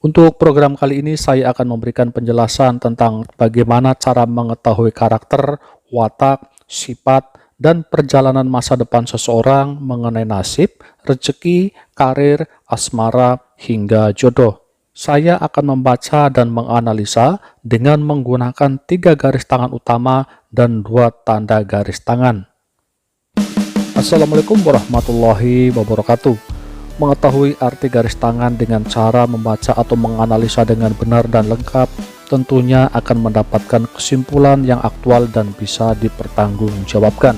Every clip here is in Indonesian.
Untuk program kali ini saya akan memberikan penjelasan tentang bagaimana cara mengetahui karakter, watak, sifat, dan perjalanan masa depan seseorang mengenai nasib, rezeki, karir, asmara, hingga jodoh. Saya akan membaca dan menganalisa dengan menggunakan 3 garis tangan utama dan 2 tanda garis tangan. Assalamualaikum warahmatullahi wabarakatuh. Mengetahui arti garis tangan dengan cara membaca atau menganalisa dengan benar dan lengkap tentunya akan mendapatkan kesimpulan yang aktual dan bisa dipertanggungjawabkan.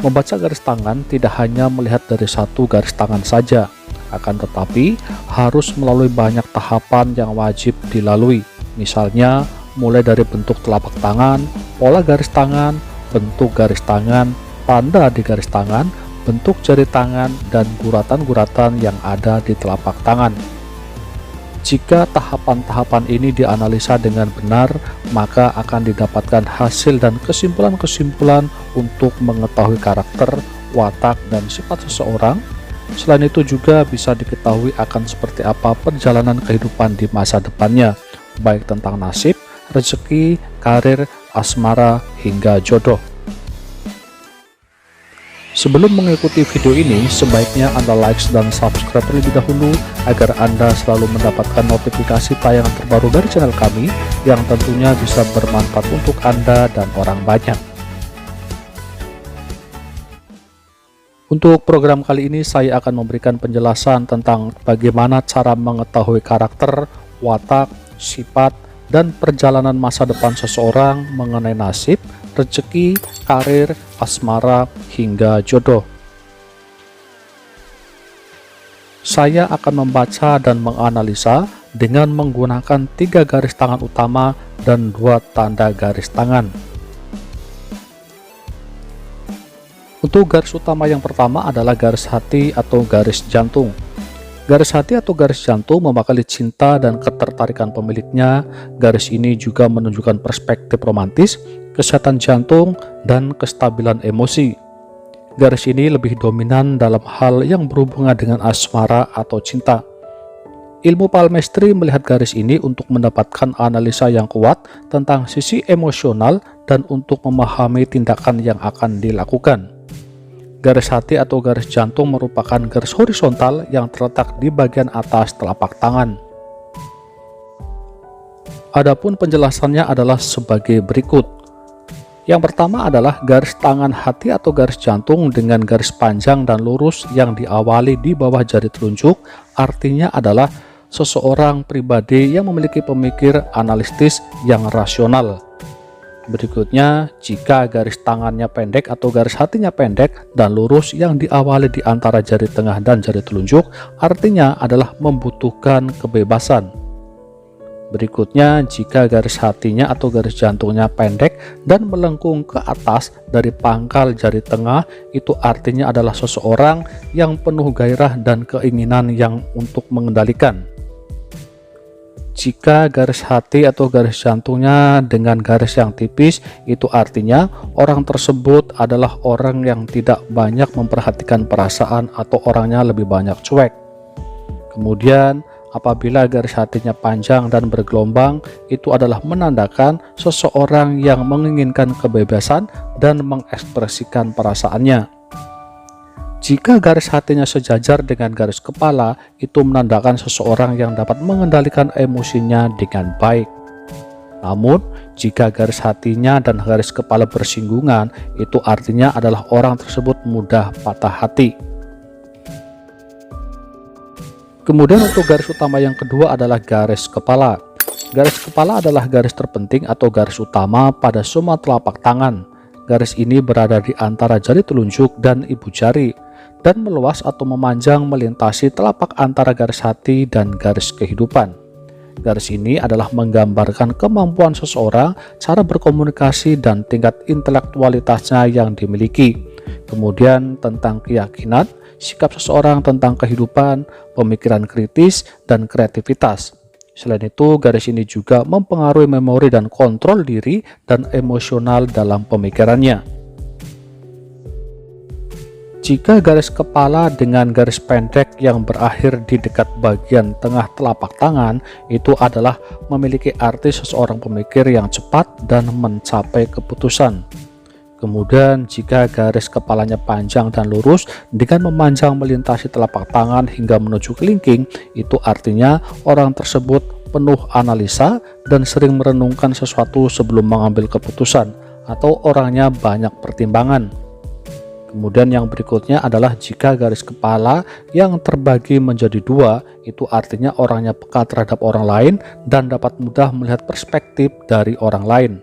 Membaca garis tangan tidak hanya melihat dari satu garis tangan saja, akan tetapi harus melalui banyak tahapan yang wajib dilalui. Misalnya mulai dari bentuk telapak tangan, pola garis tangan, bentuk garis tangan, tanda di garis tangan, bentuk jari tangan, dan guratan-guratan yang ada di telapak tangan. Jika tahapan-tahapan ini dianalisa dengan benar, maka akan didapatkan hasil dan kesimpulan-kesimpulan untuk mengetahui karakter, watak, dan sifat seseorang. Selain itu juga bisa diketahui akan seperti apa perjalanan kehidupan di masa depannya, baik tentang nasib, rezeki, karir, asmara, hingga jodoh. Sebelum mengikuti video ini, sebaiknya Anda like dan subscribe terlebih dahulu agar Anda selalu mendapatkan notifikasi tayangan terbaru dari channel kami yang tentunya bisa bermanfaat untuk Anda dan orang banyak. Untuk program kali ini saya akan memberikan penjelasan tentang bagaimana cara mengetahui karakter, watak, sifat, dan perjalanan masa depan seseorang mengenai nasib, rezeki, karir, asmara, hingga jodoh. Saya akan membaca dan menganalisa dengan menggunakan 3 garis tangan utama dan 2 tanda garis tangan. Untuk garis utama yang pertama adalah garis hati atau garis jantung. Garis hati atau garis jantung mewakili cinta dan ketertarikan pemiliknya. Garis ini juga menunjukkan perspektif romantis, kesehatan jantung, dan kestabilan emosi. Garis ini lebih dominan dalam hal yang berhubungan dengan asmara atau cinta. Ilmu palmistry melihat garis ini untuk mendapatkan analisa yang kuat tentang sisi emosional dan untuk memahami tindakan yang akan dilakukan. Garis hati atau garis jantung merupakan garis horizontal yang terletak di bagian atas telapak tangan. Adapun penjelasannya adalah sebagai berikut. Yang pertama adalah garis tangan hati atau garis jantung dengan garis panjang dan lurus yang diawali di bawah jari telunjuk, artinya adalah seseorang pribadi yang memiliki pemikir analitis yang rasional. Berikutnya, jika garis tangannya pendek atau garis hatinya pendek dan lurus yang diawali di antara jari tengah dan jari telunjuk, artinya adalah membutuhkan kebebasan. Berikutnya, jika garis hatinya atau garis jantungnya pendek dan melengkung ke atas dari pangkal jari tengah, itu artinya adalah seseorang yang penuh gairah dan keinginan yang untuk mengendalikan. Jika garis hati atau garis jantungnya dengan garis yang tipis, itu artinya orang tersebut adalah orang yang tidak banyak memperhatikan perasaan atau orangnya lebih banyak cuek. Kemudian, apabila garis hatinya panjang dan bergelombang, itu adalah menandakan seseorang yang menginginkan kebebasan dan mengekspresikan perasaannya. Jika garis hatinya sejajar dengan garis kepala, itu menandakan seseorang yang dapat mengendalikan emosinya dengan baik. Namun, jika garis hatinya dan garis kepala bersinggungan, itu artinya adalah orang tersebut mudah patah hati. Kemudian untuk garis utama yang kedua adalah garis kepala. Garis kepala adalah garis terpenting atau garis utama pada semua telapak tangan. Garis ini berada di antara jari telunjuk dan ibu jari, dan meluas atau memanjang melintasi telapak antara garis hati dan garis kehidupan. Garis ini adalah menggambarkan kemampuan seseorang, cara berkomunikasi, dan tingkat intelektualitasnya yang dimiliki. Kemudian tentang keyakinan, sikap seseorang tentang kehidupan, pemikiran kritis, dan kreativitas. Selain itu, garis ini juga mempengaruhi memori dan kontrol diri dan emosional dalam pemikirannya. Jika garis kepala dengan garis pendek yang berakhir di dekat bagian tengah telapak tangan, itu adalah memiliki arti seseorang pemikir yang cepat dan mencapai keputusan. Kemudian jika garis kepalanya panjang dan lurus dengan memanjang melintasi telapak tangan hingga menuju kelingking, itu artinya orang tersebut penuh analisa dan sering merenungkan sesuatu sebelum mengambil keputusan, atau orangnya banyak pertimbangan. Kemudian yang berikutnya adalah jika garis kepala yang terbagi menjadi dua, itu artinya orangnya peka terhadap orang lain dan dapat mudah melihat perspektif dari orang lain.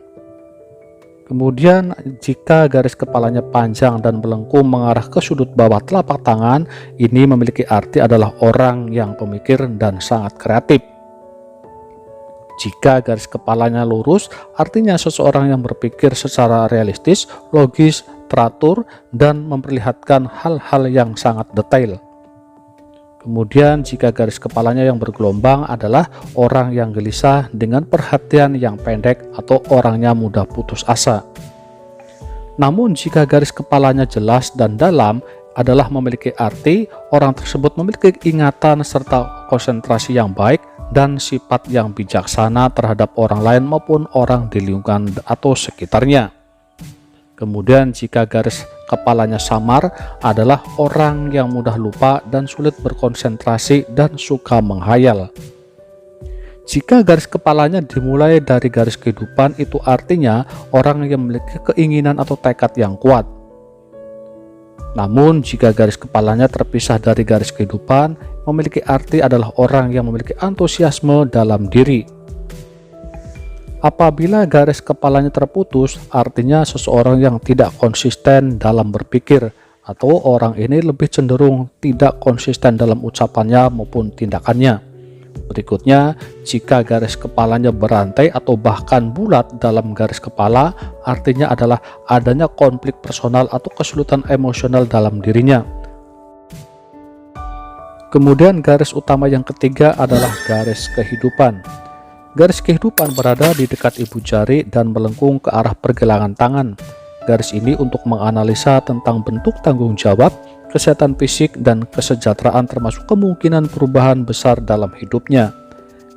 Kemudian jika garis kepalanya panjang dan melengkung mengarah ke sudut bawah telapak tangan, ini memiliki arti adalah orang yang pemikir dan sangat kreatif. Jika garis kepalanya lurus, artinya seseorang yang berpikir secara realistis, logis, teratur, dan memperlihatkan hal-hal yang sangat detail. Kemudian jika garis kepalanya yang bergelombang adalah orang yang gelisah dengan perhatian yang pendek atau orangnya mudah putus asa. Namun jika garis kepalanya jelas dan dalam adalah memiliki arti orang tersebut memiliki ingatan serta konsentrasi yang baik dan sifat yang bijaksana terhadap orang lain maupun orang di lingkungan atau sekitarnya. Kemudian jika garis kepalanya samar adalah orang yang mudah lupa dan sulit berkonsentrasi dan suka menghayal. Jika garis kepalanya dimulai dari garis kehidupan, itu artinya orang yang memiliki keinginan atau tekad yang kuat. Namun jika garis kepalanya terpisah dari garis kehidupan, memiliki arti adalah orang yang memiliki antusiasme dalam diri. Apabila garis kepalanya terputus, artinya seseorang yang tidak konsisten dalam berpikir, atau orang ini lebih cenderung tidak konsisten dalam ucapannya maupun tindakannya. Berikutnya, jika garis kepalanya berantai atau bahkan bulat dalam garis kepala, artinya adalah adanya konflik personal atau kesulitan emosional dalam dirinya. Kemudian garis utama yang ketiga adalah garis kehidupan. Garis kehidupan berada di dekat ibu jari dan melengkung ke arah pergelangan tangan. Garis ini untuk menganalisa tentang bentuk tanggung jawab, kesehatan fisik, dan kesejahteraan termasuk kemungkinan perubahan besar dalam hidupnya.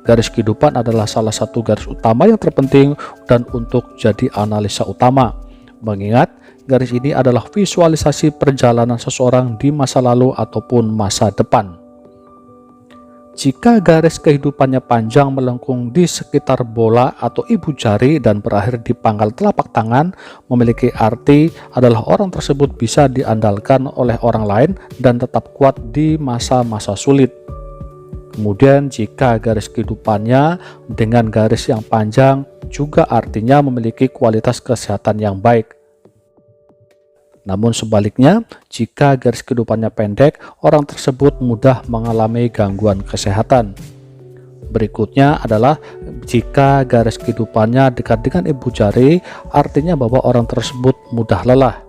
Garis kehidupan adalah salah satu garis utama yang terpenting dan untuk jadi analisa utama. Mengingat garis ini adalah visualisasi perjalanan seseorang di masa lalu ataupun masa depan. Jika garis kehidupannya panjang melengkung di sekitar bola atau ibu jari dan berakhir di pangkal telapak tangan, memiliki arti adalah orang tersebut bisa diandalkan oleh orang lain dan tetap kuat di masa-masa sulit. Kemudian jika garis kehidupannya dengan garis yang panjang juga artinya memiliki kualitas kesehatan yang baik. Namun sebaliknya, jika garis kehidupannya pendek, orang tersebut mudah mengalami gangguan kesehatan. Berikutnya adalah jika garis kehidupannya dekat dengan ibu jari, artinya bahwa orang tersebut mudah lelah.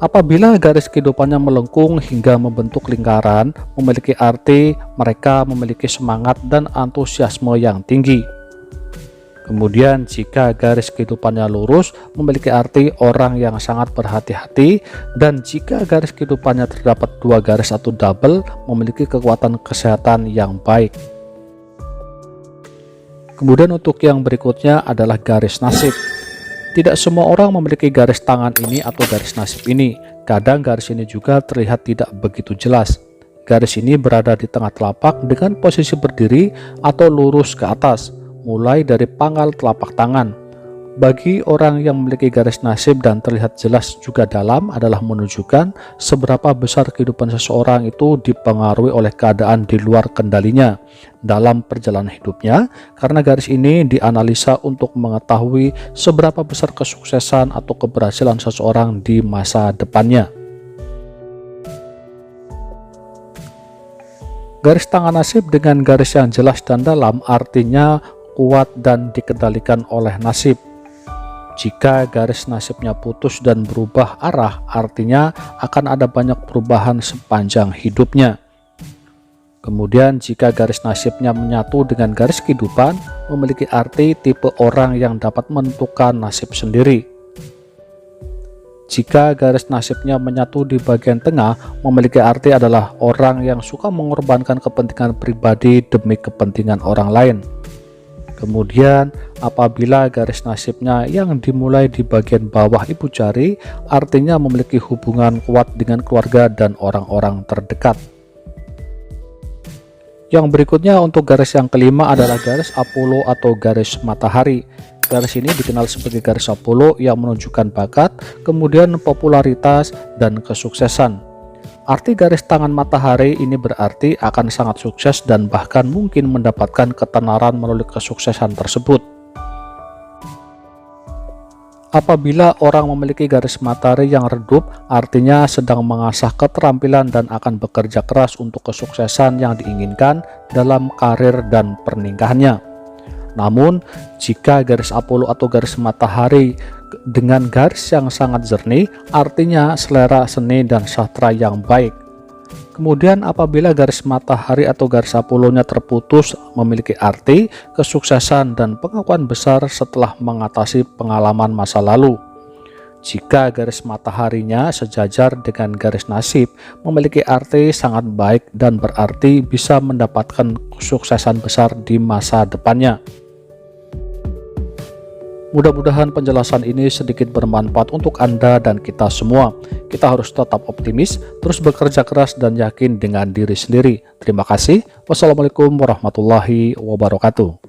Apabila garis kehidupannya melengkung hingga membentuk lingkaran, memiliki arti mereka memiliki semangat dan antusiasme yang tinggi. Kemudian jika garis kehidupannya lurus, memiliki arti orang yang sangat berhati-hati, dan jika garis kehidupannya terdapat dua garis atau double, memiliki kekuatan kesehatan yang baik. Kemudian untuk yang berikutnya adalah garis nasib. Tidak semua orang memiliki garis tangan ini atau garis nasib ini. Kadang garis ini juga terlihat tidak begitu jelas. Garis ini berada di tengah telapak dengan posisi berdiri atau lurus ke atas, mulai dari pangkal telapak tangan. Bagi orang yang memiliki garis nasib dan terlihat jelas juga dalam adalah menunjukkan seberapa besar kehidupan seseorang itu dipengaruhi oleh keadaan di luar kendalinya dalam perjalanan hidupnya, karena garis ini dianalisa untuk mengetahui seberapa besar kesuksesan atau keberhasilan seseorang di masa depannya. Garis tangan nasib dengan garis yang jelas dan dalam artinya kuat dan dikendalikan oleh nasib. Jika garis nasibnya putus dan berubah arah, artinya akan ada banyak perubahan sepanjang hidupnya. Kemudian jika garis nasibnya menyatu dengan garis kehidupan, memiliki arti tipe orang yang dapat menentukan nasib sendiri. Jika garis nasibnya menyatu di bagian tengah, memiliki arti adalah orang yang suka mengorbankan kepentingan pribadi demi kepentingan orang lain. Kemudian, apabila garis nasibnya yang dimulai di bagian bawah ibu jari, artinya memiliki hubungan kuat dengan keluarga dan orang-orang terdekat. Yang berikutnya untuk garis yang kelima adalah garis Apollo atau garis matahari. Garis ini dikenal sebagai garis Apollo yang menunjukkan bakat, kemudian popularitas, dan kesuksesan. Arti garis tangan matahari ini berarti akan sangat sukses dan bahkan mungkin mendapatkan ketenaran melalui kesuksesan tersebut. Apabila orang memiliki garis matahari yang redup, artinya sedang mengasah keterampilan dan akan bekerja keras untuk kesuksesan yang diinginkan dalam karir dan pernikahannya. Namun, jika garis Apollo atau garis matahari dengan garis yang sangat jernih, artinya selera seni dan sastra yang baik. Kemudian apabila garis matahari atau garis Apollo-nya terputus, memiliki arti kesuksesan dan pengakuan besar setelah mengatasi pengalaman masa lalu. Jika garis mataharinya sejajar dengan garis nasib, memiliki arti sangat baik dan berarti bisa mendapatkan kesuksesan besar di masa depannya. Mudah-mudahan penjelasan ini sedikit bermanfaat untuk Anda dan kita semua. Kita harus tetap optimis, terus bekerja keras dan yakin dengan diri sendiri. Terima kasih. Wassalamualaikum warahmatullahi wabarakatuh.